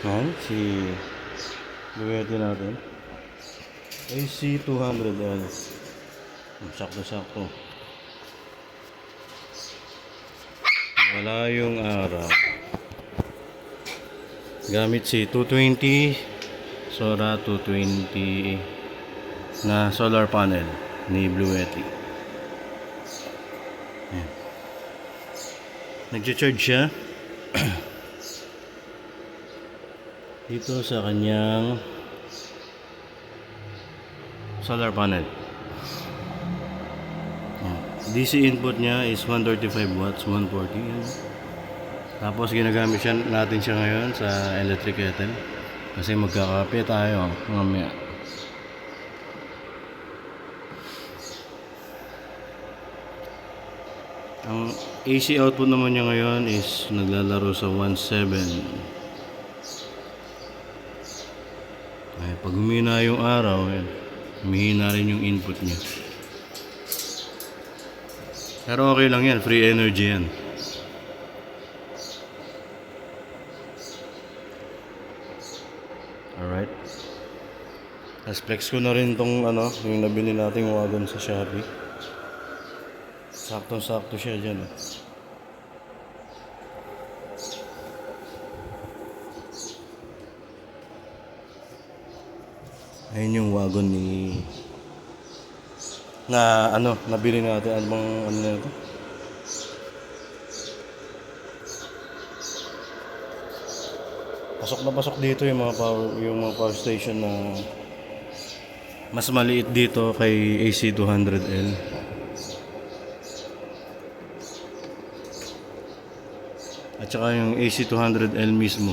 Yan, si Luwete natin. AC 200L. Sakto-sakto. Wala yung araw. Gamit si 220 Sora 220 na solar panel ni Bluetti. Ayan. Nag-charge siya dito sa kanyang solar panel. Ayan. DC input niya is 135 watts, 140. Ayan. Tapos ginagamit natin siya ngayon sa electric kettle kasi magkakape tayo mamaya. Ang AC output naman niya ngayon is naglalaro sa 1.7. Ay, pag humina yung araw, humihina rin yung input niya. Pero okay lang yan, free energy yan. Alright. As flex ko na rin tong yung nabili nating wagon sa Shopee. Saktong-sakto siya dyan. Ayun yung wagon nabili natin. Ano na ito? Pasok na pasok dito yung mga power station na mas maliit dito kay AC 200L. At saka yung AC 200L mismo.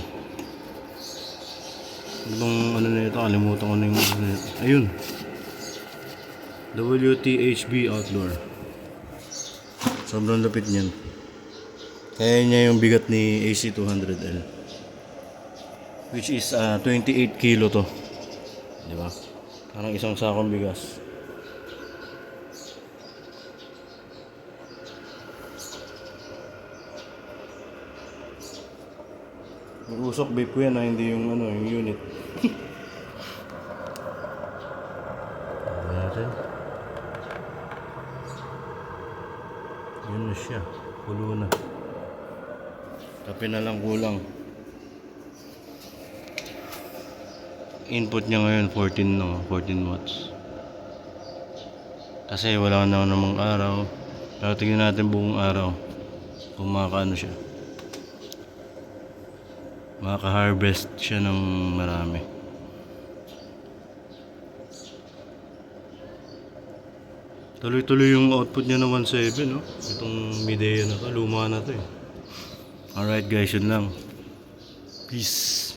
Itong nito, kalimutan ko na yung nito. Ayun. WTHB Outdoor. Sobrang lapit niyan. Kaya niya yung bigat ni AC 200L. Which is 28 kilo to. Di ba? Parang isang sakong bigas. Mag-usok vape ko yan hindi yung yung unit. Natin. Yun na siya. Pulo na. Kape na lang kulang. Input niya ngayon 14 watts. Kasi wala na namang araw. Pero tingnan natin buong araw kung makakaano siya. Makaka-harvest siya ng marami. Tuloy-tuloy yung output niya ng 1.7, no? Itong Midea na to, luma na to eh. Alright guys, yun lang. Peace.